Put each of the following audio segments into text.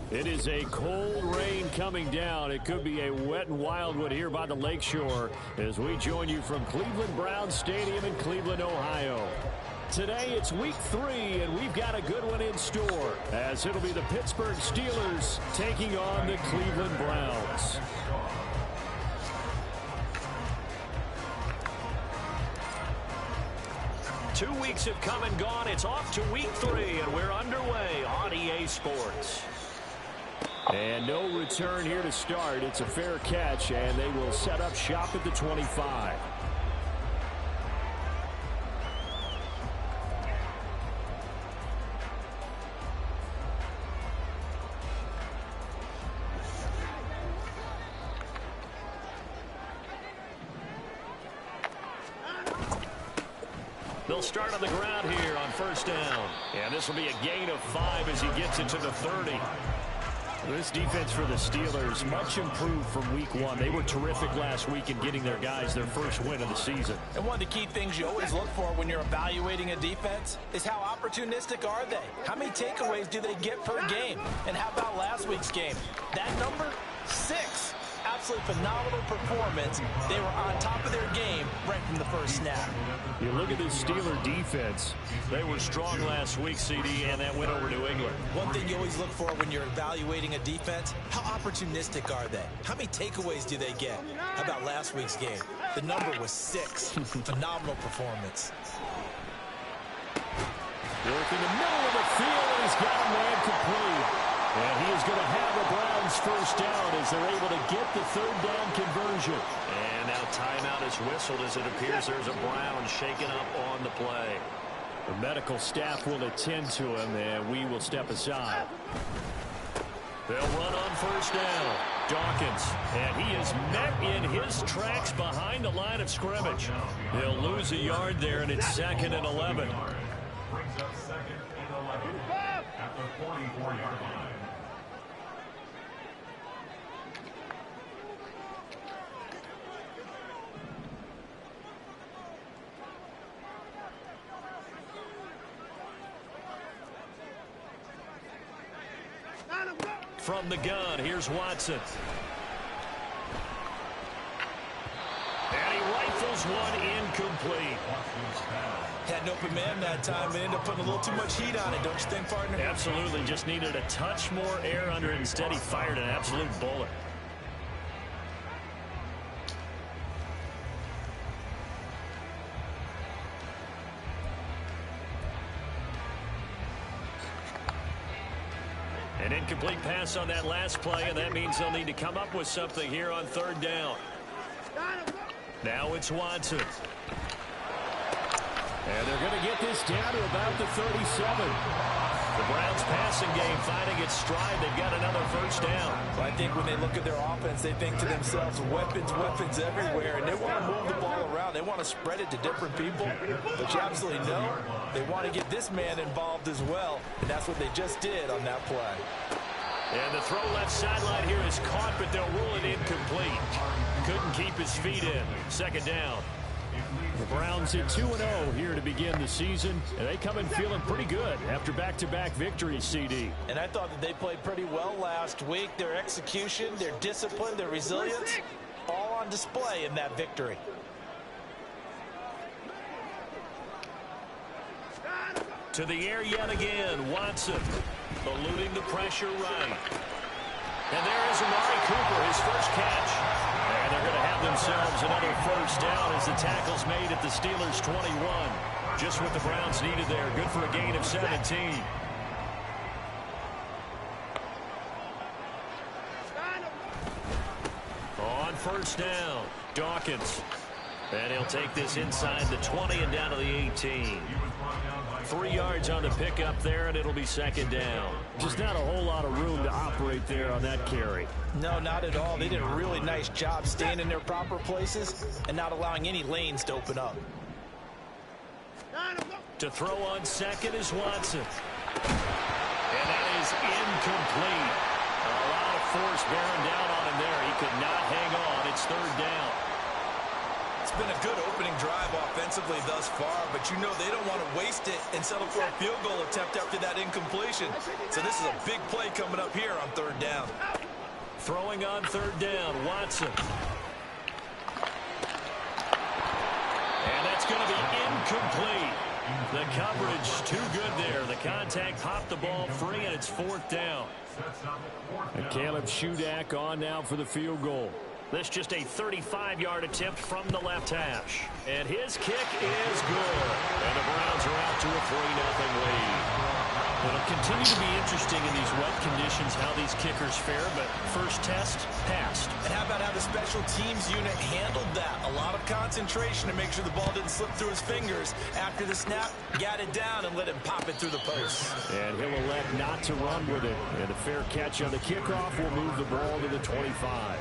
It is a cold rain coming down. It could be a wet and wild one here by the lakeshore as we join you from Cleveland Browns Stadium in Cleveland, Ohio. Today it's week 3, and we've got a good one in store as it'll be the Pittsburgh Steelers taking on the Cleveland Browns. Two weeks have come and gone. It's off to week 3, and we're underway on EA Sports. And no return here to start. It's a fair catch, and they will set up shop at the 25. They'll start on the ground here on first down. And this will be a gain of 5 as he gets it to the 30. This defense for the Steelers, much improved from week 1. They were terrific last week in getting their guys their first win of the season. And one of the key things you always look for when you're evaluating a defense is how opportunistic are they? How many takeaways do they get per game? And how about last week's game? That number, 6. Absolutely phenomenal performance. They were on top of their game right from the first snap. You look at this Steeler defense. They were strong last week, CD, and that went over New England. One thing you always look for when you're evaluating a defense, how opportunistic are they? How many takeaways do they get? How about last week's game? The number was 6. Phenomenal performance. Work in the middle of the field, and he's got a man complete. And he is going to have the Browns first down as they're able to get the third down conversion. And now timeout is whistled as it appears there's a Brown shaken up on the play. The medical staff will attend to him, and we will step aside. They'll run on first down. Dawkins, and he is met in his tracks behind the line of scrimmage. They'll lose a yard there, and it's 2nd and 11. Brings up 2nd and 11 at the 44-yard line. From the gun, here's Watson. And he rifles one incomplete. Had an open man that time and ended up putting a little too much heat on it, don't you think, partner? Absolutely. Just needed a touch more air under it. Instead, he fired an absolute bullet. An incomplete pass on that last play, and that means they'll need to come up with something here on third down. Now it's Watson. And they're going to get this down to about the 37. The Browns passing game finding its stride. They've got another first down. Well, I think when they look at their offense, they think to themselves, weapons, weapons everywhere, and they want to move the ball around. They want to spread it to different people, but you absolutely know they want to get this man involved as well, and that's what they just did on that play. And the throw left sideline here is caught, but they'll rule it incomplete. Couldn't keep his feet in. 2nd down. The Browns at 2-0 here to begin the season, and they come in feeling pretty good after back-to-back victories, CD. And I thought that they played pretty well last week. Their execution, their discipline, their resilience, all on display in that victory. To the air yet again, Watson eluding the pressure right. And there is Amari Cooper, his first catch. And they're going to have themselves another first down as the tackle's made at the Steelers' 21. Just what the Browns needed there. Good for a gain of 17. On first down, Dawkins. And he'll take this inside the 20 and down to the 18. 3 yards on the pickup there, and it'll be 2nd down. Just not a whole lot of room to operate there on that carry. No, not at all. They did a really nice job staying in their proper places and not allowing any lanes to open up. To throw on second is Watson. And that is incomplete. A lot of force bearing down on him there. He could not hang on. It's 3rd down. It's been a good opening drive offensively thus far, but you know they don't want to waste it and settle for a field goal attempt after that incompletion. So this is a big play coming up here on third down. Throwing on third down, Watson. And that's going to be incomplete. The coverage too good there. The contact popped the ball free, and it's fourth down. And Caleb Shudak on now for the field goal. This just a 35-yard attempt from the left hash. And his kick is good. And the Browns are out to a 3-0 lead. It'll continue to be interesting in these wet conditions how these kickers fare, but first test, passed. And how about how the special teams unit handled that? A lot of concentration to make sure the ball didn't slip through his fingers. After the snap, got it down and let him pop it through the post. And he'll elect not to run with it. And a fair catch on the kickoff will move the ball to the 25.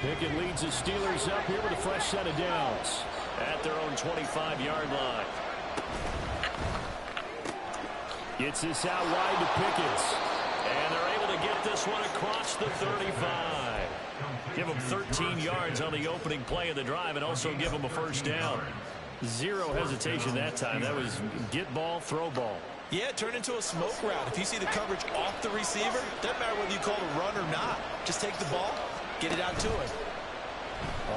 Pickett leads the Steelers up here with a fresh set of downs. At their own 25-yard line. Gets this out wide to Pickett. And they're able to get this one across the 35. Give them 13 yards on the opening play of the drive and also give them a first down. Zero hesitation that time. That was get ball, throw ball. Yeah, turn into a smoke route. If you see the coverage off the receiver, doesn't matter whether you call it a run or not. Just take the ball, get it out to him.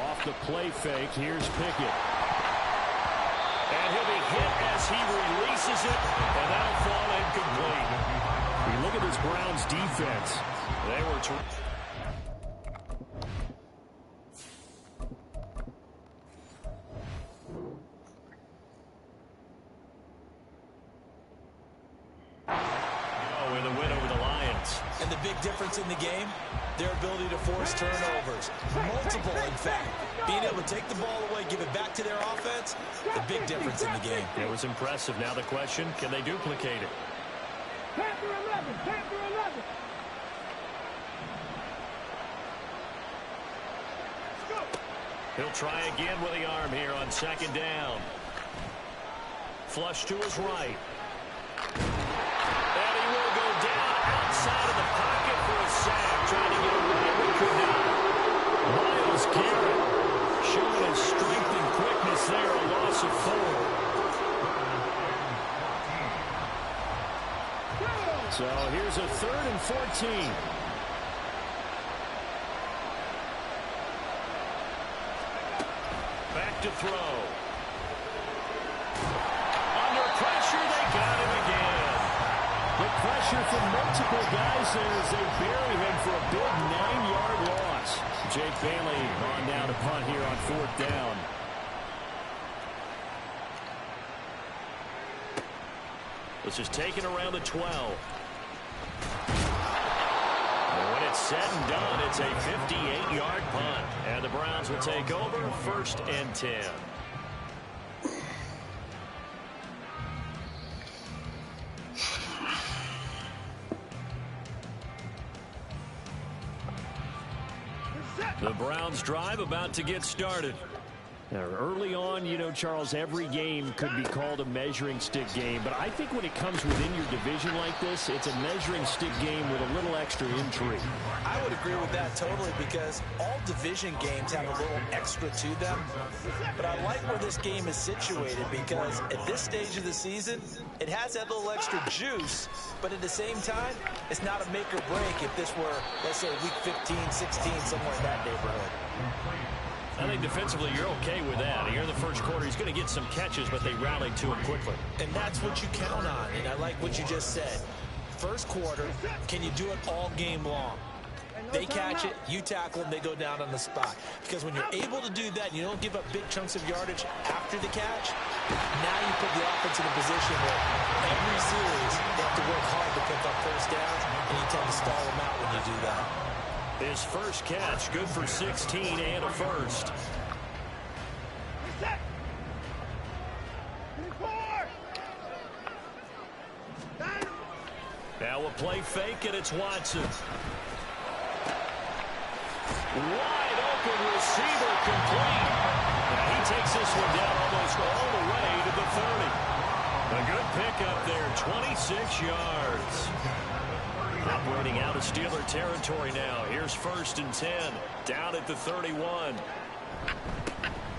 Off the play fake, here's Pickett. And he'll be hit as he releases it, and that'll fall incomplete. You look at this Browns defense. They were with a win over the Lions. And the big difference in the game, their ability to force turnovers. Multiple, in fact. Being able to take the ball away, give it back to their offense, the big difference in the game. It was impressive. Now the question, can they duplicate it? He'll try again with the arm here on second down. Flush to his right. And he will go down outside of the pocket for a sack. Trying to get away, but could not. Myles Garrett showing his strength and quickness there. A loss of 4. So here's a 3rd and 14. Back to throw. Under pressure, they got him again. The pressure from multiple guys there as they bury him for a big 9-yard loss. Jake Bailey on down to punt here on 4th down. This is taken around the 12. And when it's said and done, it's a 58-yard punt. And the Browns will take over 1st and 10. The Browns drive about to get started. Now, early on, you know, Charles, every game could be called a measuring stick game. But I think when it comes within your division like this, it's a measuring stick game with a little extra intrigue. I would agree with that totally because all division games have a little extra to them. But I like where this game is situated because at this stage of the season, it has that little extra juice. But at the same time, it's not a make or break if this were, let's say, week 15, 16, somewhere in that neighborhood. I think defensively you're okay with that. Here in the first quarter, he's going to get some catches, but they rallied to him quickly. And that's what you count on, and I like what you just said. First quarter, can you do it all game long? They catch it, you tackle them, they go down on the spot. Because when you're able to do that, you don't give up big chunks of yardage after the catch, now you put the offense in a position where every series they have to work hard to pick up first downs, and you tend to stall them out when you do that. His first catch, good for 16 and a first. Now a play fake, and it's Watson. Wide open receiver complete. And he takes this one down almost all the way to the 30. A good pickup there, 26 yards. Operating out of Steeler territory now. Here's 1st and 10. Down at the 31.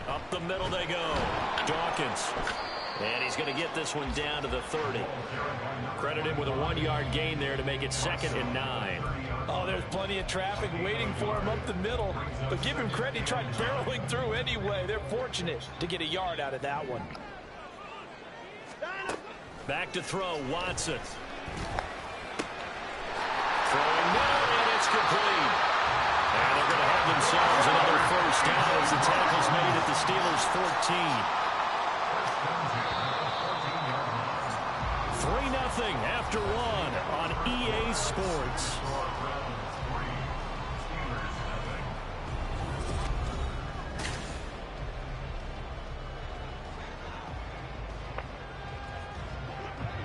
Up the middle they go. Dawkins. And he's going to get this one down to the 30. Credit him with a 1-yard gain there to make it 2nd and 9. Oh, there's plenty of traffic waiting for him up the middle. But give him credit, he tried barreling through anyway. They're fortunate to get a yard out of that one. Back to throw, Watson. Throwing now, and it's complete. And they're going to have themselves another 1st down as the tackle's made at the Steelers' 14. 3-0 after 1 on EA Sports.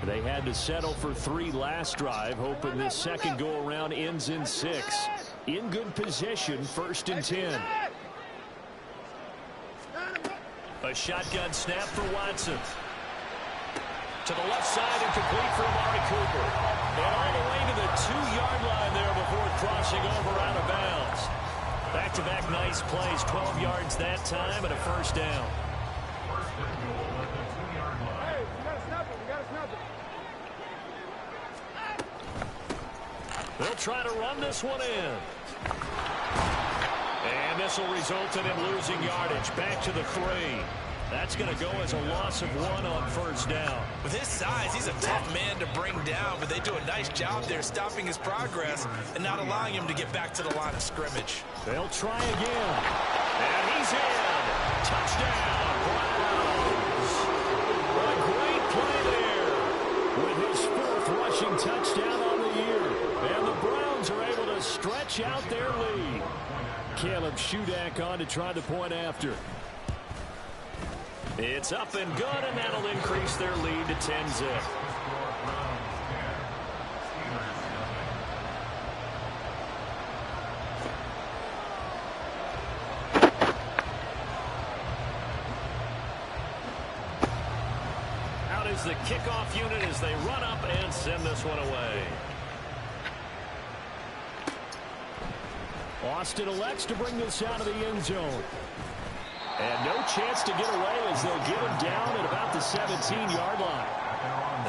They had to settle for 3 last drive, hoping this second go-around ends in 6. In good position, 1st and 10. A shotgun snap for Watson. To the left side and complete for Amari Cooper. And all the way to the 2-yard line there before crossing over out of bounds. Back-to-back nice plays, 12 yards that time and a 1st down. Hey, we got to snap it. We got to snap it. They'll try to run this one in. And this will result in him losing yardage. Back to the 3. That's going to go as a loss of 1 on 1st down. With his size, he's a tough man to bring down, but they do a nice job there stopping his progress and not allowing him to get back to the line of scrimmage. They'll try again. And he's in. Touchdown, Browns. What a great play there. With his 4th rushing touchdown on the year. And the Browns are able to stretch out their lead. Caleb Shudak on to try the point after. It's up and good, and that'll increase their lead to 10-zip. Out is the kickoff unit as they run up and send this one away. Austin elects to bring this out of the end zone. And no chance to get away as they'll get him down at about the 17-yard line.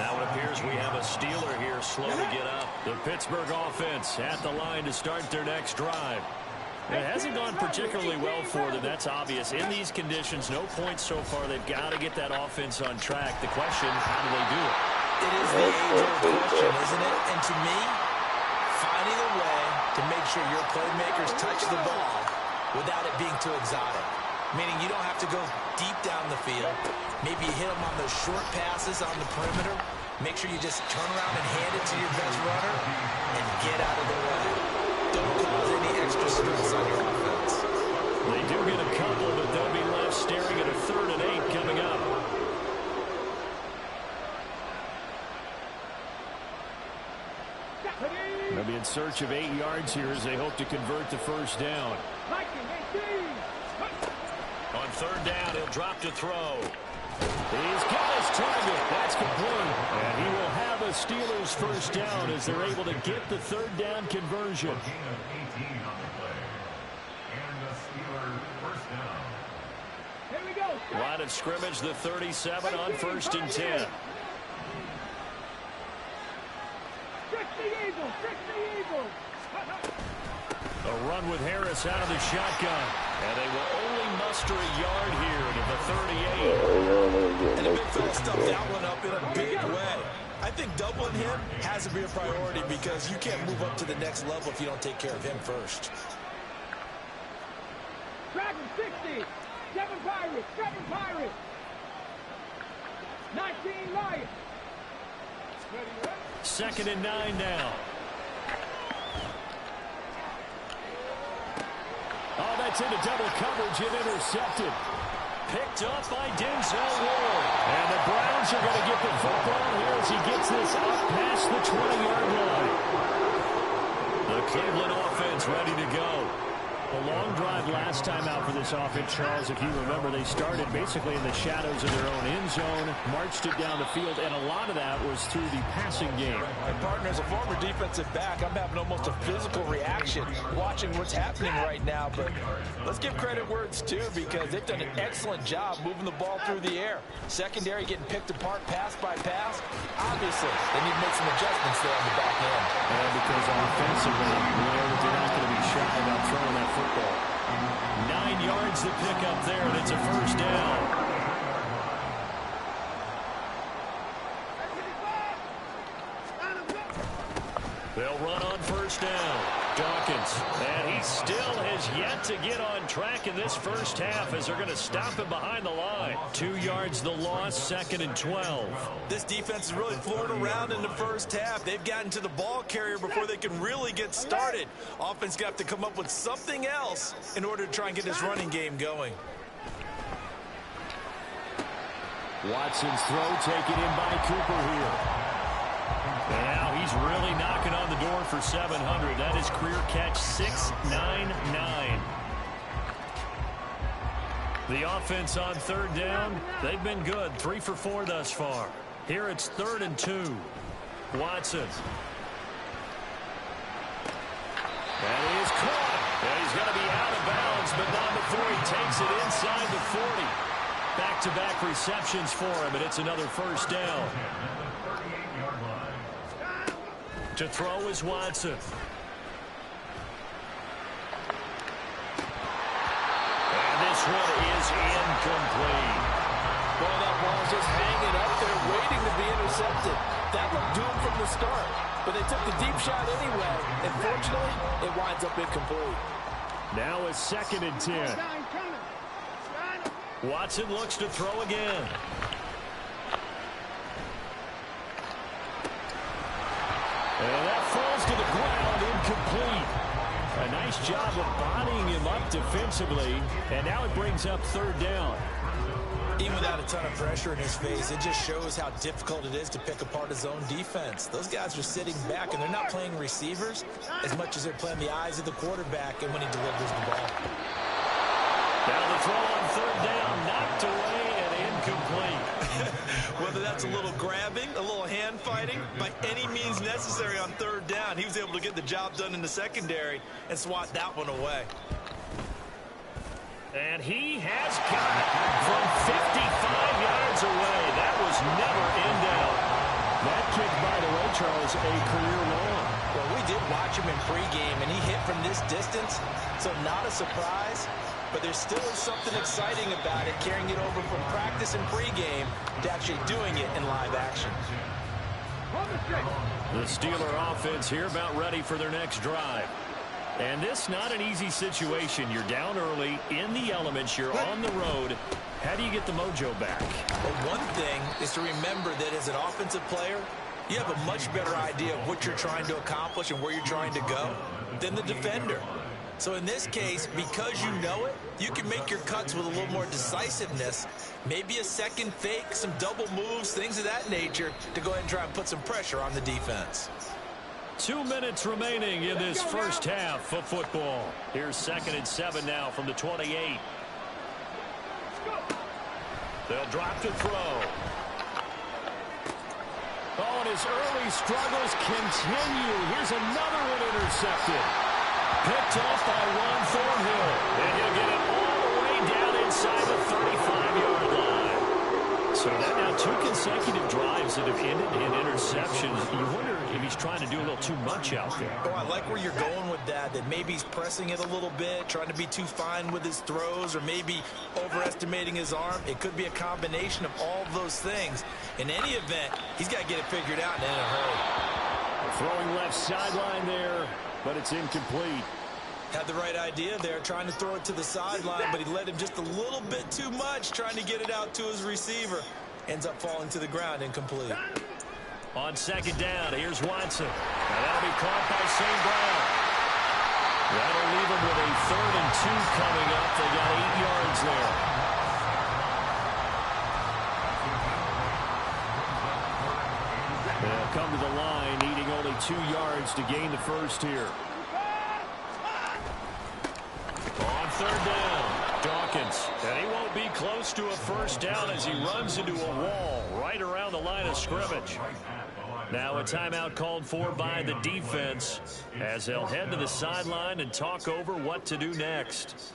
Now it appears we have a Steeler here slow to get up. The Pittsburgh offense at the line to start their next drive. It hasn't gone particularly well for them, that's obvious. In these conditions, no points so far. They've got to get that offense on track. The question, how do they do it? It is the age-old question, isn't it? And to me, finding a way to make sure your playmakers touch the ball without it being too exotic. Meaning you don't have to go deep down the field. Maybe you hit them on those short passes on the perimeter. Make sure you just turn around and hand it to your best runner and get out of the way. Don't cause any extra stress on your offense. They do get a couple, but they'll be left staring at a 3rd and 8 coming up. They'll be in search of 8 yards here as they hope to convert the 1st down. On 3rd down, he'll drop to throw. He's got his target. That's complete. And he will have a Steelers 1st down as they're able to get the 3rd down conversion. Here we go. Line of scrimmage, the 37 on 1st and 10. A run with Harris out of the shotgun. And they will only muster a yard here to the 38. And the big fella stuffed that one up in a big way. I think doubling him has to be a priority because you can't move up to the next level if you don't take care of him first. Dragon 60. 7 Pirates. 7 Pirates. 19 Lions. 2nd and 9 now. Oh, that's into double coverage and intercepted. Picked up by Denzel Ward. And the Browns are going to get the football here as he gets this up past the 20-yard line. The Cleveland offense ready to go. A long drive last time out for this offense, Charles. If you remember, they started basically in the shadows of their own end zone, marched it down the field, and a lot of that was through the passing game. And partner, as a former defensive back, I'm having almost a physical reaction watching what's happening right now. But let's give credit where it's due, because they've done an excellent job moving the ball through the air. Secondary getting picked apart pass by pass. Obviously, they need to make some adjustments there on the back end. And because offensively, we know that they're not going to be shy about throwing that football. 9 yards to pick up there, and it's a first down. They'll run on first down. Dawkins, and he still has yet to get on track in this first half as they're going to stop him behind the line. 2 yards the loss, 2nd and 12. This defense is really floored around in the first half. They've gotten to the ball carrier before they can really get started. Offense got to come up with something else in order to try and get this running game going. Watson's throw taken in by Cooper here. Now he's really knocking on the door for 700. That is career catch 699. The offense on third down, they've been good. 3 for 4 thus far. Here it's 3rd and 2. Watson. That is caught. And he's going to be out of bounds, but not before he takes it inside the 40. Back-to-back receptions for him, and it's another first down. To throw is Watson. And this one is incomplete. Boy, that ball's just hanging up there waiting to be intercepted. That looked doomed from the start, but they took the deep shot anyway, and fortunately, it winds up incomplete. Now a 2nd and 10. Watson looks to throw again. And that falls to the ground, incomplete. A nice job of bodying him up defensively, and now it brings up 3rd down. Even without a ton of pressure in his face, it just shows how difficult it is to pick apart his own defense. Those guys are sitting back, and they're not playing receivers as much as they're playing the eyes of the quarterback and when he delivers the ball. Now the throw on 3rd down, knocked away and incomplete. Whether that's a little grabbing, a little hand fighting, by any means necessary on 3rd down, he was able to get the job done in the secondary and swat that one away. And he has got it from 55 yards away. That was never in doubt. That kick, by the way, Charles, a career long. Well, we did watch him in pregame, and he hit from this distance, so not a surprise. But there still is something exciting about it, carrying it over from practice and pregame to actually doing it in live action. The Steeler offense here about ready for their next drive. And this not an easy situation. You're down early, in the elements, you're on the road. How do you get the mojo back? Well, one thing is to remember that as an offensive player, you have a much better idea of what you're trying to accomplish and where you're trying to go than the defender. So in this case, because you know it, you can make your cuts with a little more decisiveness, maybe a second fake, some double moves, things of that nature, to go ahead and try and put some pressure on the defense. 2 minutes remaining in this first half of football. Here's 2nd and 7 now from the 28. They'll drop to throw. Oh, and his early struggles continue. Here's another one intercepted. Picked off by Juan Thornhill. And he'll get it all the way down inside the 35-yard line. So that now 2 consecutive drives that have ended in interceptions. You wonder if he's trying to do a little too much out there. Oh, I like where you're going with that maybe he's pressing it a little bit, trying to be too fine with his throws, or maybe overestimating his arm. It could be a combination of all of those things. In any event, he's got to get it figured out and in a hurry. Throwing left sideline there, but it's incomplete. Had the right idea there, trying to throw it to the sideline, but he led him just a little bit too much, trying to get it out to his receiver. Ends up falling to the ground, incomplete. On 2nd down, here's Watson. And that'll be caught by St. Brown. That'll leave him with a 3rd and 2 coming up. They got 8 yards there. They'll come to the line, needing only 2 yards to gain the first here. third down. Dawkins. And he won't be close to a first down as he runs into a wall right around the line of scrimmage. Now a timeout called for by the defense as they'll head to the sideline and talk over what to do next.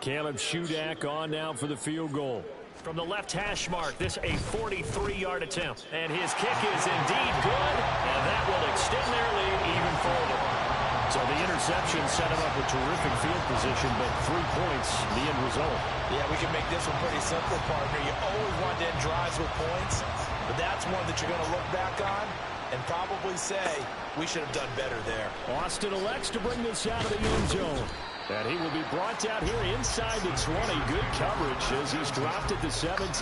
Caleb Shudak on now for the field goal. From the left hash mark, this a 43-yard attempt. And his kick is indeed good, and that will extend their lead even further. So the interception set him up with terrific field position, but 3 points, the end result. Yeah, we can make this one pretty simple, partner. You always want to end drives with points, but that's one that you're going to look back on and probably say, we should have done better there. Austin elects to bring this out of the end zone. And he will be brought down here inside the 20. Good coverage as he's dropped at the 17.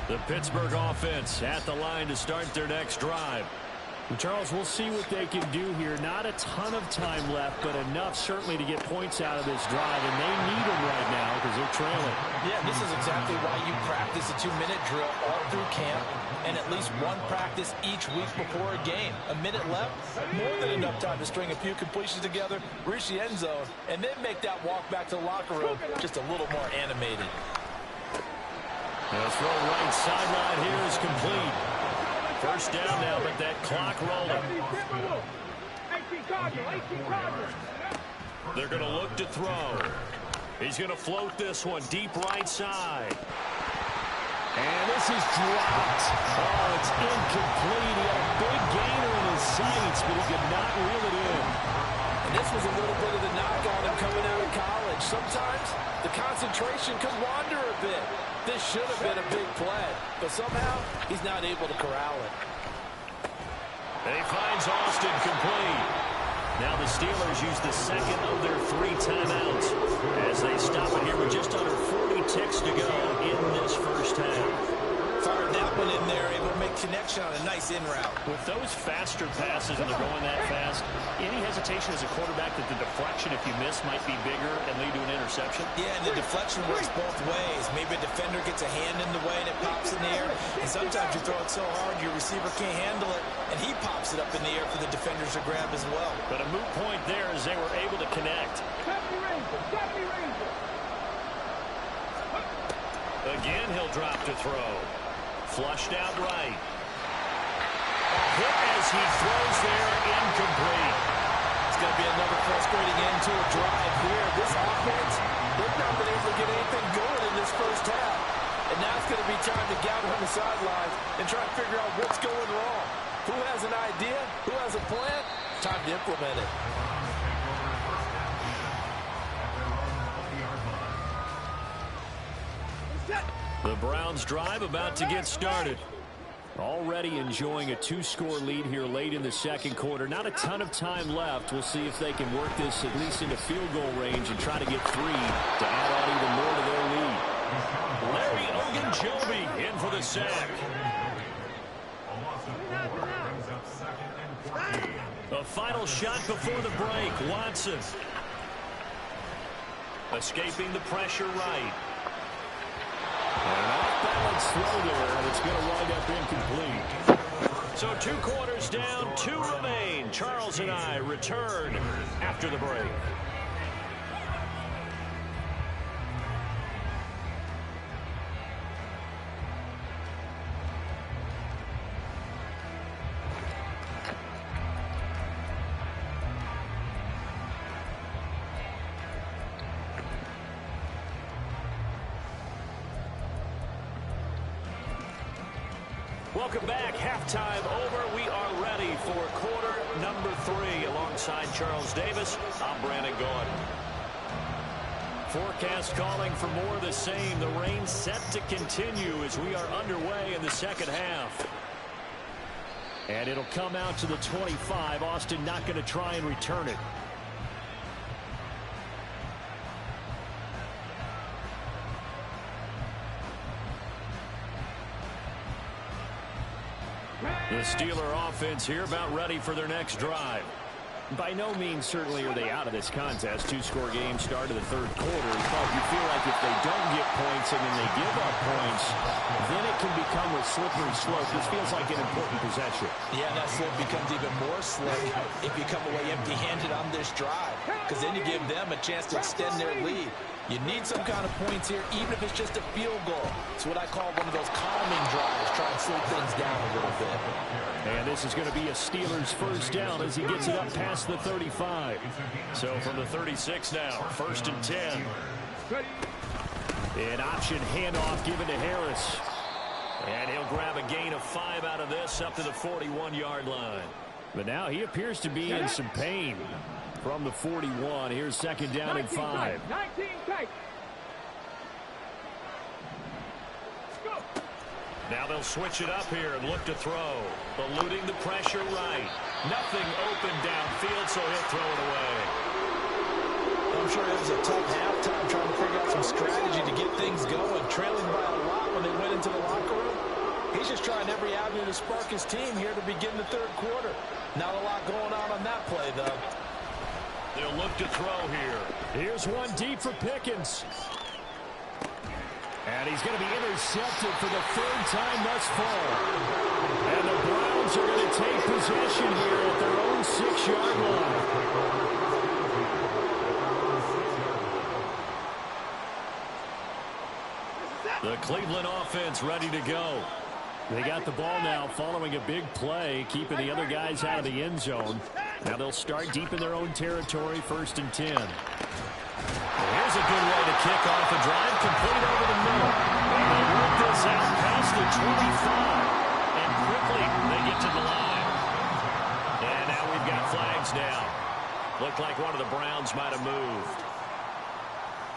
The Pittsburgh offense at the line to start their next drive. Charles, we'll see what they can do here. Not a ton of time left, but enough certainly to get points out of this drive, and they need them right now because they're trailing. Yeah, this is exactly why you practice a 2-minute drill all through camp and at least one practice each week before a game. A minute left, more than enough time to string a few completions together, reach the end zone, and then make that walk back to the locker room just a little more animated. The throw right sideline here is complete. First down now, but that clock rolling. They're going to look to throw. He's going to float this one deep right side. And this is dropped. Oh, it's incomplete. He had a big gainer in his sights, but he could not reel it in. And this was a little bit of the knock on him coming out of college. Sometimes the concentration can wander a bit. This should have been a big play, but somehow he's not able to corral it. And he finds Austin complete. Now the Steelers use the second of their 3 timeouts as they stop it here with just under 40 ticks to go in this first half. Fired that one in there, able to make connection on a nice in route. With those faster passes and they're going that fast, any hesitation as a quarterback that the deflection, if you miss, might be bigger and lead to an interception? Yeah, and the deflection works both ways. Maybe a defender gets a hand in the way and it pops in the air. And sometimes you throw it so hard your receiver can't handle it, and he pops it up in the air for the defenders to grab as well. But a moot point there as they were able to connect. Again, he'll drop to throw. Flushed out right. Hit as he throws there, incomplete. It's going to be another frustrating end to a drive here. This offense, they've not been able to get anything going in this first half. And now it's going to be time to gather on the sidelines and try to figure out what's going wrong. Who has an idea? Who has a plan? Time to implement it. The Browns drive about to get started. Already enjoying a 2-score lead here late in the second quarter. Not a ton of time left. We'll see if they can work this at least into field goal range and try to get 3 to add on even more to their lead. Larry Ogunjobi in for the sack. A final shot before the break. Watson escaping the pressure right. And an off-balance throw there, and it's going to wind up incomplete. So 2 quarters down, 2 remain. Charles and I return after the break. Welcome back. Halftime over. We are ready for quarter number 3. Alongside Charles Davis, I'm Brandon Gaudin. Forecast calling for more of the same. The rain set to continue as we are underway in the second half. And it'll come out to the 25. Austin not going to try and return it. The Steeler offense here about ready for their next drive. By no means certainly are they out of this contest. Two-score game start of the third quarter. But you feel like if they don't get points and then they give up points, then it can become a slippery slope. This feels like an important possession. Yeah, that slope becomes even more slick if you come away empty-handed on this drive, because then you give them a chance to extend their lead. You need some kind of points here, even if it's just a field goal. It's what I call one of those calming drives, try and slow things down a little bit. And this is going to be a Steelers first down as he gets it up past the 35. So from the 36 now, 1st and 10. An option handoff given to Harris. And he'll grab a gain of 5 out of this up to the 41-yard line. But now he appears to be in some pain from the 41. Here's 2nd down and 5. 19 tight. Now they'll switch it up here and look to throw. Eluding the pressure right. Nothing open downfield, so he'll throw it away. I'm sure it was a tough halftime trying to figure out some strategy to get things going, trailing by a lot when they went into the locker room. He's just trying every avenue to spark his team here to begin the third quarter. Not a lot going on that play, though. They'll look to throw here. Here's one deep for Pickens. And he's going to be intercepted for the 3rd time thus far. And the Browns are going to take possession here at their own 6-yard line. The Cleveland offense ready to go. They got the ball now following a big play, keeping the other guys out of the end zone. Now they'll start deep in their own territory, 1st and 10. Here's a good way to kick off a drive, complete over the middle. And they work this out past the 25. And quickly they get to the line. And now we've got flags down. Looked like one of the Browns might have moved.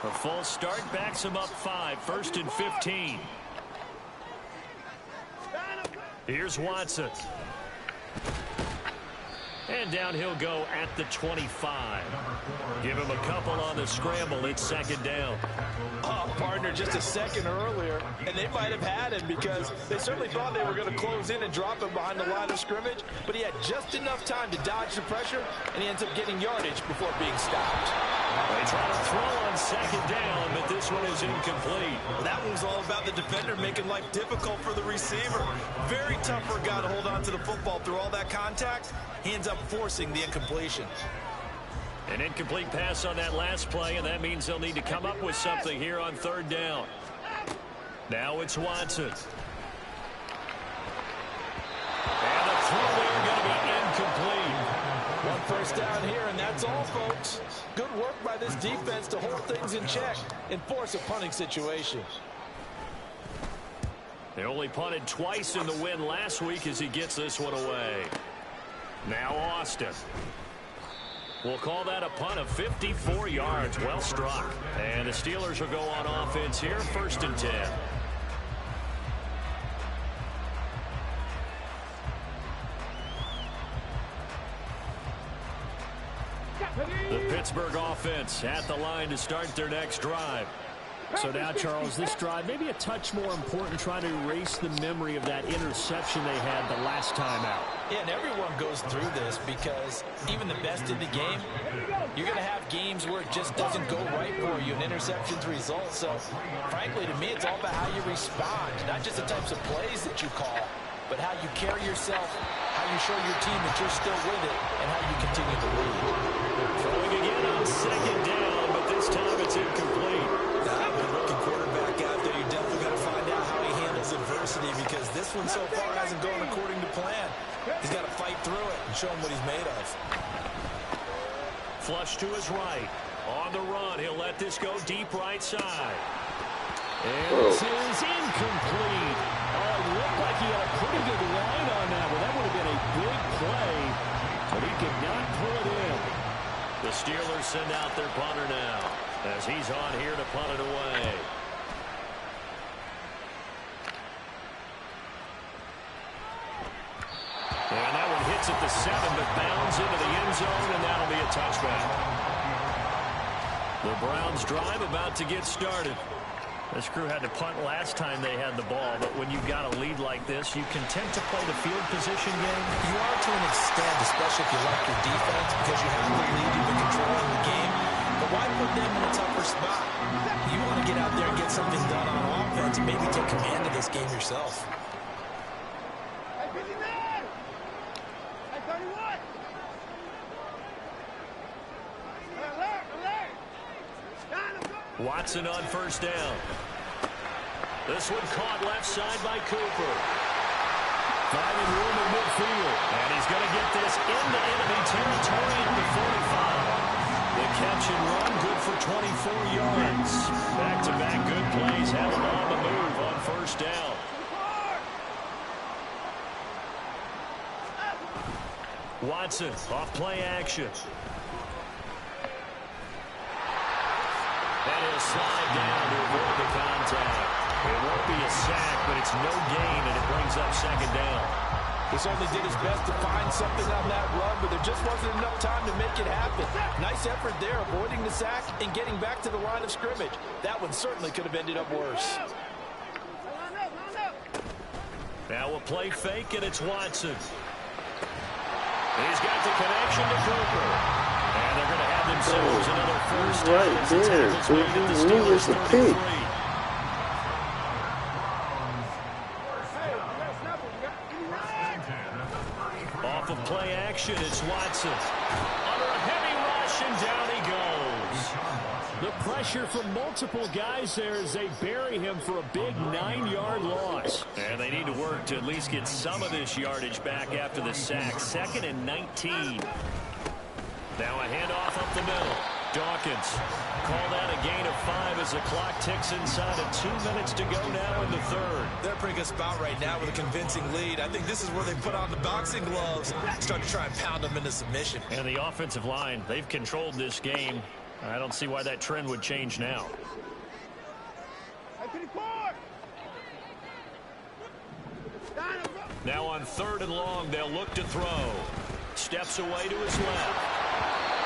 A full start backs them up 5, 1st and 15. Here's Watson. And down he'll go at the 25. Give him a couple on the scramble. It's 2nd down. Oh, partner, just a second earlier, and they might have had him because they certainly thought they were going to close in and drop him behind the line of scrimmage, but he had just enough time to dodge the pressure, and he ends up getting yardage before being stopped. They try to throw on 2nd down, but this one is incomplete. That one was all about the defender making life difficult for the receiver. Very tough for a guy to hold on to the football through all that contact. He ends up forcing the incompletion. An incomplete pass on that last play, and that means they'll need to come up with something here on 3rd down. Now it's Watson. And the throw there going to be incomplete. One first down here, and that's all, folks. Good work by this defense to hold things in check and force a punting situation. They only punted twice in the win last week as he gets this one away. Now Austin. We'll call that a punt of 54 yards. Well struck. And the Steelers will go on offense here, 1st and 10. The Pittsburgh offense at the line to start their next drive. So now, Charles, this drive may be a touch more important, trying to erase the memory of that interception they had the last time out. Yeah, and everyone goes through this because even the best in the game, you're going to have games where it just doesn't go right for you, and interceptions result. So, frankly, to me, it's all about how you respond, not just the types of plays that you call, but how you carry yourself, how you show your team that you're still with it, and how you continue to lead. Throwing again on 2nd down, but this time it's incomplete. With a rookie quarterback out there, you're definitely going to find out how he handles adversity because this one so far hasn't gone according to plan. He's got to fight through it and show him what he's made of. Flush to his right. On the run, he'll let this go deep right side. And this is incomplete. Oh, it looked like he had a pretty good line on that one. That would have been a big play, but he could not pull it in. The Steelers send out their punter now as he's on here to punt it away. And that one hits at the 7, but bounds into the end zone, and that'll be a touchback. The Browns drive about to get started. This crew had to punt last time they had the ball, but when you've got a lead like this, you content to play the field position game? You are to an extent, especially if you like your defense, because you have the lead, you've been controlling the game. But why put them in a tougher spot? You want to get out there and get something done on offense and maybe take command of this game yourself. Watson on first down. This one caught left side by Cooper. Finding room in midfield. And he's going to get this into enemy territory at the 45. The catch and run good for 24 yards. Back-to-back good plays have him on the move on first down. Watson off play action. And he'll slide down to avoid the contact. It won't be a sack, but it's no gain, and it brings up second down. He certainly did his best to find something on that run, but there just wasn't enough time to make it happen. Nice effort there, avoiding the sack and getting back to the line of scrimmage. That one certainly could have ended up worse. Now a play fake, and it's Watson. He's got the connection to Cooper. And they're going to have themselves another first down. Right there. Where's the pick? Off of play action, it's Watson. Under a heavy rush, and down he goes. The pressure from multiple guys there as they bury him for a big 9-yard loss. And they need to work to at least get some of this yardage back after the sack. 2nd and 19. Now a handoff up the middle. Dawkins called out a gain of 5 as the clock ticks inside of 2 minutes to go now in the third. They're a pretty good spot right now with a convincing lead. I think this is where they put on the boxing gloves, start to try and pound them into submission. And the offensive line, they've controlled this game. I don't see why that trend would change now. Now on 3rd and long, they'll look to throw. Steps away to his left.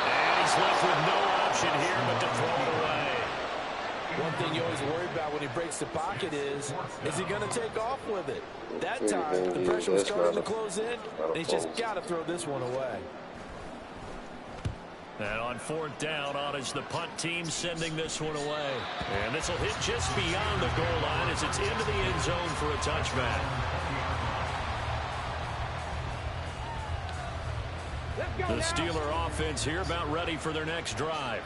And he's left with no option here but to throw it away. One thing you always worry about when he breaks the pocket is he going to take off with it? That time, the pressure was starting to close in, and he's just got to throw this one away. And on 4th down, on is the punt team sending this one away. And this will hit just beyond the goal line as it's into the end zone for a touchback. The Steeler offense here about ready for their next drive.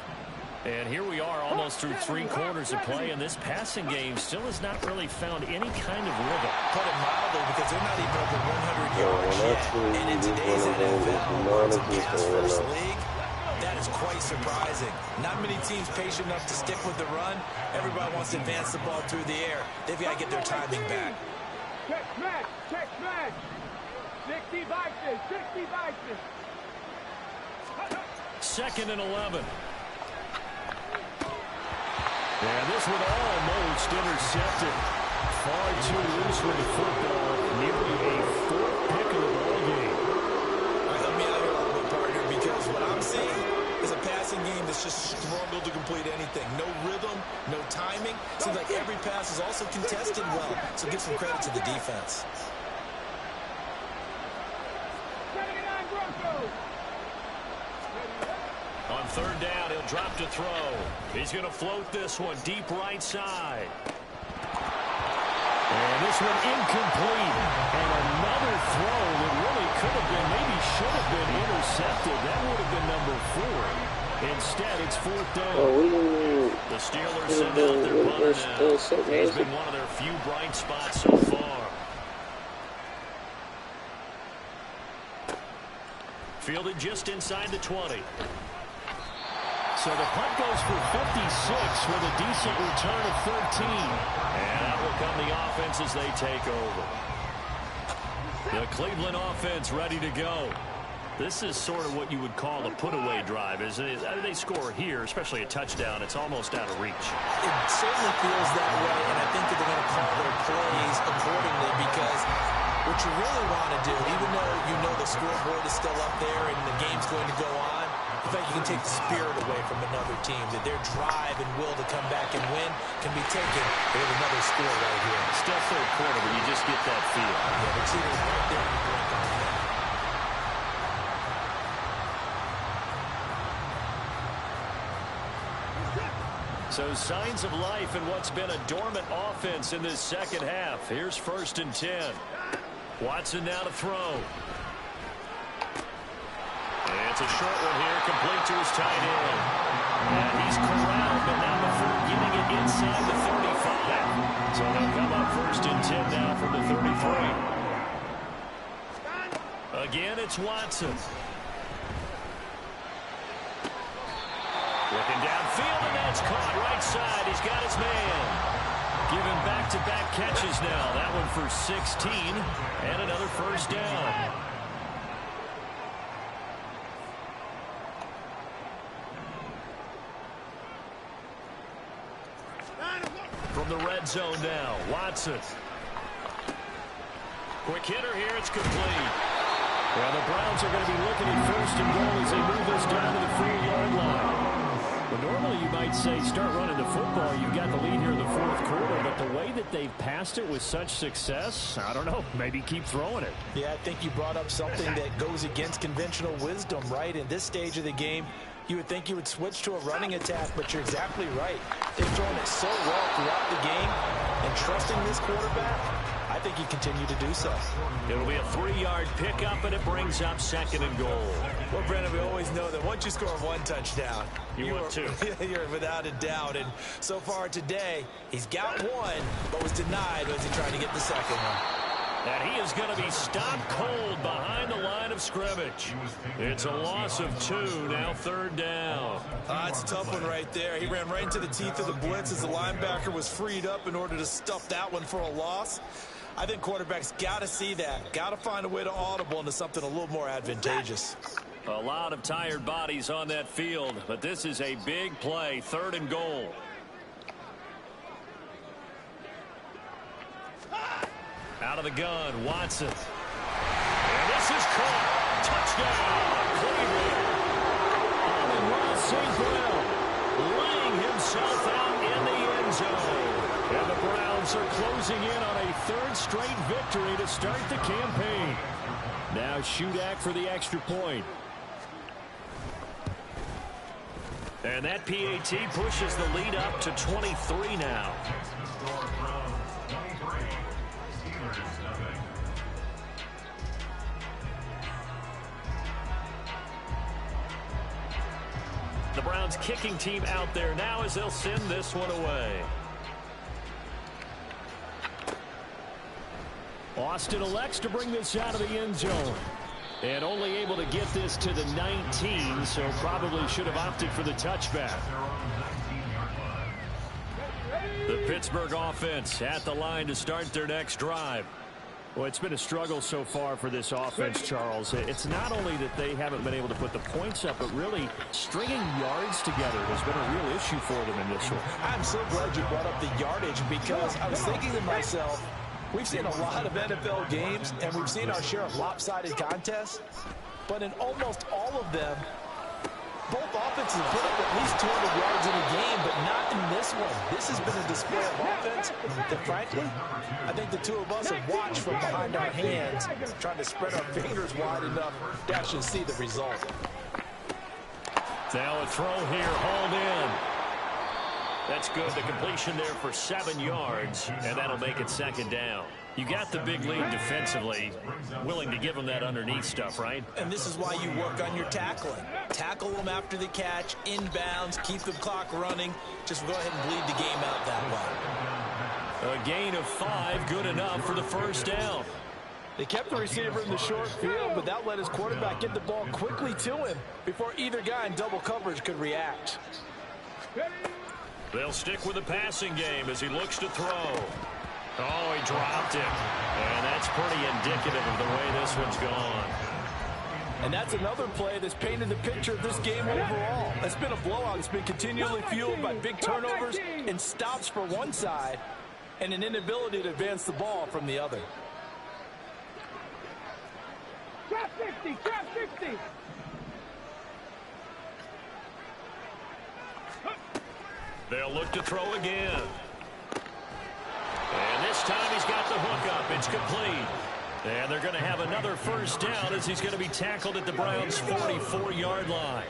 And here we are almost through 3 quarters of play, and this passing game still has not really found any kind of rhythm. Put it mildly, because they're not even over 100 yards yet. And in today's NFL, it's a pass-first league. That is quite surprising. Not many teams patient enough to stick with the run. Everybody wants to advance the ball through the air. They've got to get their timing back. Check smash. 60 boxes, 60 boxes. 2nd and 11. And this one almost intercepted. Far too loose with the football. Nearly a 4th pick of the ball game. All right, let me out here a little bit, partner, because what I'm seeing is a passing game that's just struggled to complete anything. No rhythm, no timing. Seems like every pass is also contested well. So give some credit to the defense. On 3rd down, he'll drop to throw. He's going to float this one deep right side. And this one incomplete. And another throw that really could have been, maybe should have been intercepted. That would have been number 4. Instead, it's 4th down. The Steelers send out their punter now. He's been one of their few bright spots so far. Fielded just inside the 20. So the punt goes for 56 with a decent return of 13. And out will come the offense as they take over. The Cleveland offense ready to go. This is sort of what you would call a put-away drive, isn't it? They score here, especially a touchdown. It's almost out of reach. It certainly feels that way, and I think that they're going to call their plays accordingly, because what you really want to do, even though you know the scoreboard is still up there and the game's going to go on, I think you can take the spirit away from another team, that their drive and will to come back and win can be taken with another score right here. Still third quarter, but you just get that feel. Yeah, the cheater's right there on the brink on that. So signs of life in what's been a dormant offense in this second half. Here's 1st and 10. Watson now to throw. And it's a short one here, complete to his tight end. And he's corralled, but now before getting it inside the 35. So they'll come up 1st and 10 now from the 33. Again, it's Watson. Looking downfield, and that's caught right side. He's got his man. Given back-to-back catches now. That one for 16, and another 1st down. From the red zone now, Watson. Quick hitter here, it's complete. Well, the Browns are going to be looking at 1st and goal as they move this down to the 4-yard line. Well, normally you might say start running the football. You've got the lead here in the 4th quarter, but the way that they've passed it with such success, I don't know, maybe keep throwing it. Yeah, I think you brought up something that goes against conventional wisdom, right? In this stage of the game, you would think you would switch to a running attack, but you're exactly right. They've thrown it so well throughout the game, and trusting this quarterback, I think you continue to do so. It'll be a 3-yard pickup, and it brings up 2nd and goal. Well, Brennan, we always know that once you score 1 touchdown, you want 2. You're without a doubt. And so far today, he's got 1, but was denied as he tried to get the 2nd one. And he is going to be stopped cold behind the line of scrimmage. It's a loss of 2, now 3rd down. It's a tough one right there. He ran right into the teeth of the blitz as the linebacker was freed up in order to stuff that one for a loss. I think quarterbacks got to see that. Got to find a way to audible into something a little more advantageous. A lot of tired bodies on that field, but this is a big play, 3rd and goal. Out of the gun, Watson. And this is caught. Touchdown, Cleveland. And Ross St. Brown laying himself out in the end zone. And the Browns are closing in on a 3rd straight victory to start the campaign. Now Shudak for the extra point. And that PAT pushes the lead up to 23 now. The Browns kicking team out there now as they'll send this one away. Austin elects to bring this out of the end zone. And only able to get this to the 19, so probably should have opted for the touchback. The Pittsburgh offense at the line to start their next drive. Well, it's been a struggle so far for this offense, Charles. It's not only that they haven't been able to put the points up, but really stringing yards together has been a real issue for them in this one. I'm so glad you brought up the yardage, because I was thinking to myself, we've seen a lot of NFL games, and we've seen our share of lopsided contests, but in almost all of them, both offenses put up at least 200 yards in a game, but not in this one. This has been a display of offense that, frankly, I think the two of us have watched from behind our hands, trying to spread our fingers wide enough to actually see the result. Now a throw here, hauled in. That's good. The completion there for 7 yards, and that'll make it 2nd down. You got the big lead defensively, willing to give them that underneath stuff, right? And this is why you work on your tackling. Tackle them after the catch, inbounds, keep the clock running. Just go ahead and bleed the game out that way. A gain of 5, good enough for the 1st down. They kept the receiver in the short field, but that let his quarterback get the ball quickly to him before either guy in double coverage could react. They'll stick with the passing game as he looks to throw. Oh, he dropped it. And that's pretty indicative of the way this one's gone. And that's another play that's painted the picture of this game overall. It's been a blowout. It's been continually fueled by big turnovers and stops for one side and an inability to advance the ball from the other. Trap 60, trap 60. They'll look to throw again. And this time he's got the hook up. It's complete. And they're going to have another first down as he's going to be tackled at the Browns' 44-yard line.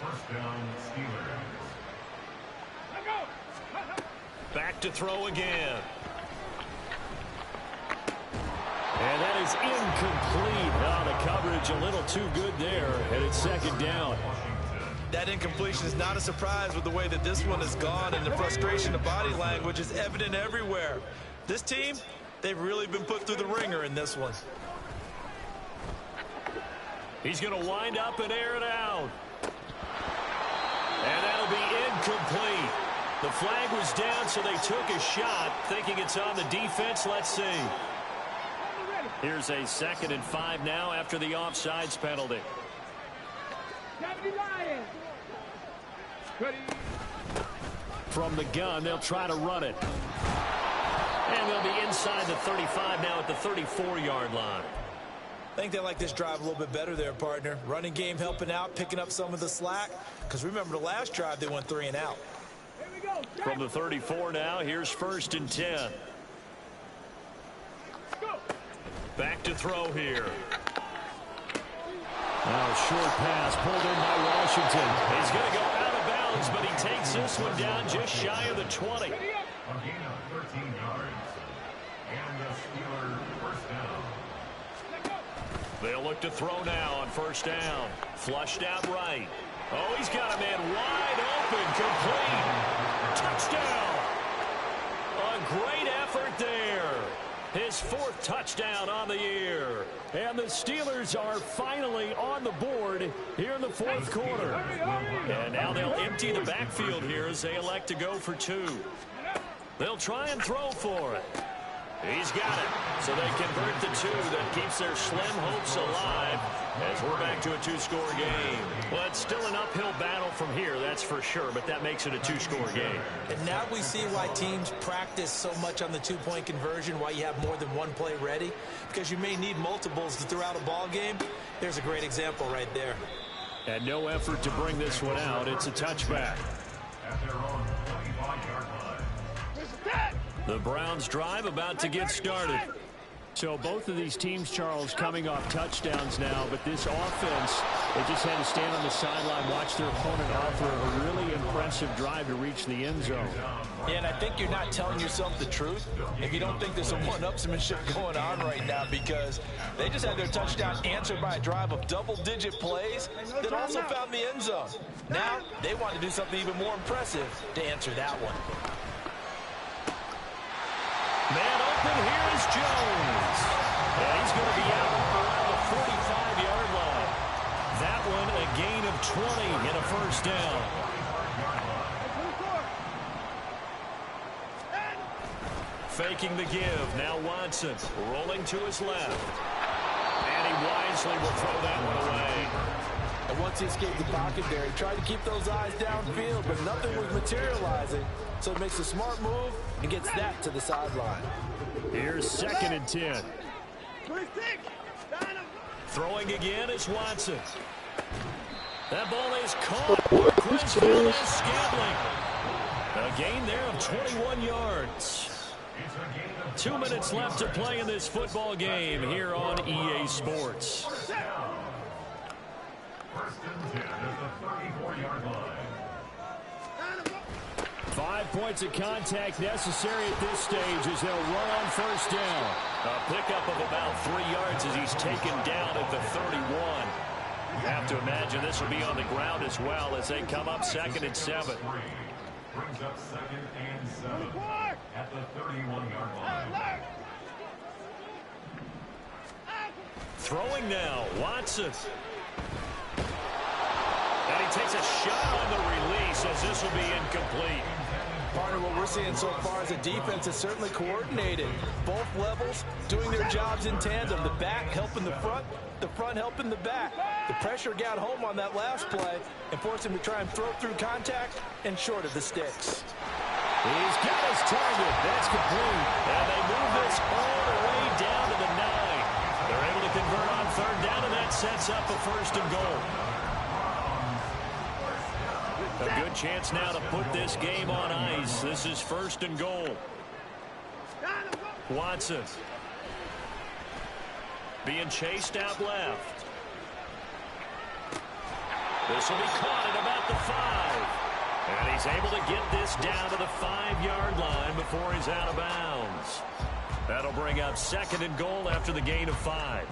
First down, Steelers. Back to throw again. And that is incomplete. Oh, the coverage a little too good there. And it's second down. That incompletion is not a surprise with the way that this one has gone, and the frustration of body language is evident everywhere. This team, they've really been put through the ringer in this one. He's going to wind up and air it out. And that'll be incomplete. The flag was down, so they took a shot, thinking it's on the defense. Let's see. Here's a 2nd and 5 now after the offsides penalty. From the gun, they'll try to run it. And they'll be inside the 35 now at the 34-yard line. I think they like this drive a little bit better there, partner. Running game helping out, picking up some of the slack. Because remember, the last drive, they went 3 and out. From the 34 now, here's 1st and 10. Back to throw here. Now a short pass pulled in by Washington. He's going to go out of bounds, but he takes this one down just shy of the 20. A gain of 13 yards. And the Steelers first down. They'll look to throw now on 1st down. Flushed out right. Oh, he's got a man wide open. Complete. Touchdown. A great effort there. His 4th touchdown on the year. And the Steelers are finally on the board here in the 4th quarter. And now they'll empty the backfield here as they elect to go for 2. They'll try and throw for it. He's got it. So they convert the 2. That keeps their slim hopes alive as we're back to a 2-score game. Well, it's still an uphill battle from here, that's for sure, but that makes it a 2-score game. And now we see why teams practice so much on the 2-point conversion, why you have more than one play ready, because you may need multiples to throw out a ball game. There's a great example right there. And no effort to bring this one out. It's a touchback. At their own 25-yard line. The Browns drive about to get started. So both of these teams, Charles, coming off touchdowns now, but this offense, they just had to stand on the sideline, watch their opponent offer a really impressive drive to reach the end zone. Yeah, and I think you're not telling yourself the truth if you don't think there's some one-upsmanship going on right now, because they just had their touchdown answered by a drive of double-digit plays that also found the end zone. Now they want to do something even more impressive to answer that one. Man open, here is Jones. And he's going to be out around the 45-yard line. That one a gain of 20 and a first down. Faking the give. Now Watson rolling to his left. And he wisely will throw that one away. And once he escaped the pocket there, he tried to keep those eyes downfield, but nothing was materializing. So he makes a smart move and gets that to the sideline. Here's 2nd and 10. Throwing again is Watson. That ball is caught. Chris Scantling. A gain there of 21 yards. 2 minutes left to play in this football game here on EA Sports. First and 10 at the 34-yard line. 5 points of contact necessary at this stage as they'll run on 1st down. A pickup of about 3 yards as he's taken down at the 31. You have to imagine this will be on the ground as well as they come up 2nd and 7. Brings up 2nd and 7 at the 31-yard line. Throwing now, Watson. And he takes a shot on the release as this will be incomplete. Partner, what we're seeing so far is a defense that's certainly coordinated. Both levels doing their jobs in tandem. The back helping the front helping the back. The pressure got home on that last play and forced him to try and throw through contact and short of the sticks. He's got his target. That's complete. And they move this all the way down to the 9. They're able to convert on 3rd down, and that sets up a 1st and goal. A good chance now to put this game on ice. This is 1st and goal. Watson being chased out left. This will be caught at about the 5. And he's able to get this down to the 5-yard line before he's out of bounds. That'll bring up 2nd and goal after the gain of 5.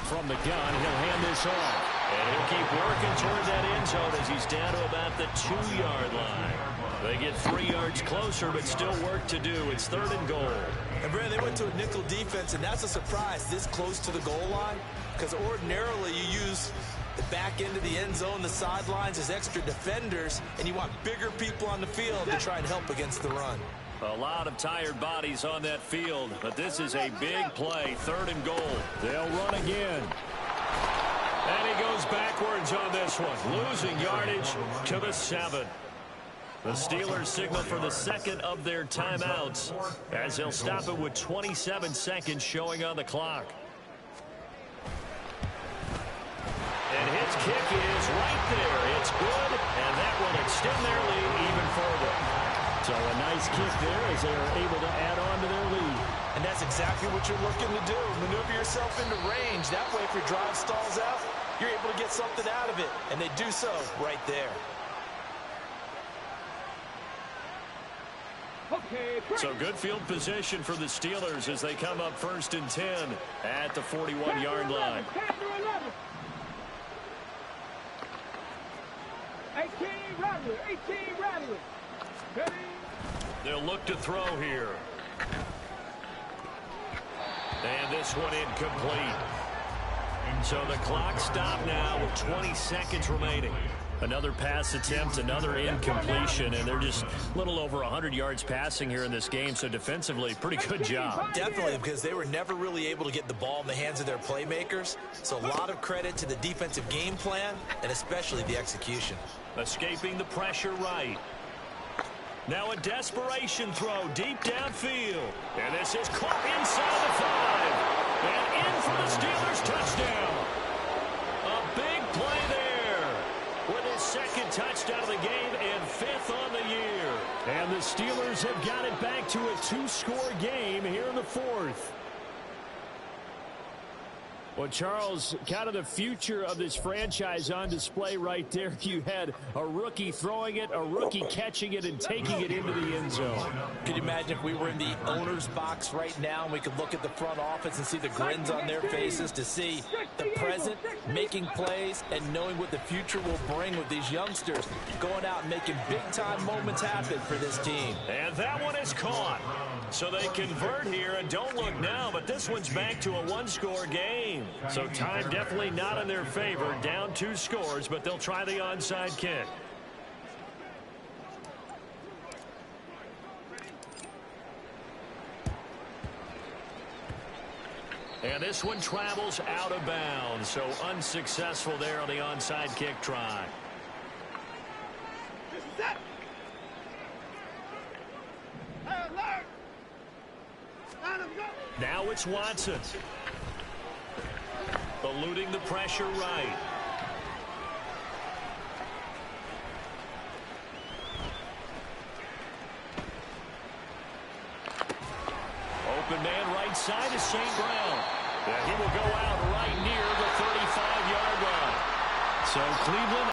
From the gun, he'll hand this off. And he'll keep working toward that end zone as he's down to about the 2-yard line. They get 3 yards closer, but still work to do. It's 3rd and goal. And, Brandon, they went to a nickel defense, and that's a surprise this close to the goal line, because ordinarily you use the back end of the end zone, the sidelines as extra defenders, and you want bigger people on the field to try and help against the run. A lot of tired bodies on that field, but this is a big play. 3rd and goal. They'll run again. And he goes backwards on this one, losing yardage to the 7. The Steelers signal for the 2nd of their timeouts as they'll stop it with 27 seconds showing on the clock. And his kick is right there. It's good, and that will extend their lead even further. So a nice kick there as they're able to add on to their lead. And that's exactly what you're looking to do. Maneuver yourself into range. That way, if your drive stalls out, you're able to get something out of it. And they do so right there. So good field position for the Steelers as they come up 1st and 10 at the 41-yard line. 18 Rattler. They'll look to throw here. And this one incomplete. So the clock stopped now with 20 seconds remaining. Another pass attempt, another incompletion, and they're just a little over 100 yards passing here in this game, so defensively, pretty good job. Definitely, because they were never really able to get the ball in the hands of their playmakers. So a lot of credit to the defensive game plan, and especially the execution. Escaping the pressure right. Now a desperation throw deep downfield. And this is caught inside the 5. And in for the Steelers touchdown. A big play there with his 2nd touchdown of the game and 5th on the year. And the Steelers have got it back to a 2-score game here in the 4th. Well, Charles, kind of the future of this franchise on display right there. You had a rookie throwing it, a rookie catching it, and taking it into the end zone. Could you imagine if we were in the owner's box right now and we could look at the front office and see the grins on their faces to see the present making plays and knowing what the future will bring with these youngsters going out and making big-time moments happen for this team. And that one is caught. So they convert here, and don't look now, but this one's back to a 1-score game. So time definitely not in their favor. Down 2 scores, but they'll try the onside kick. And this one travels out of bounds, so unsuccessful there on the onside kick try. Now it's Watson. Eluding the pressure right. Open man right side is St. Brown. And he will go out right near the 35-yard line. So Cleveland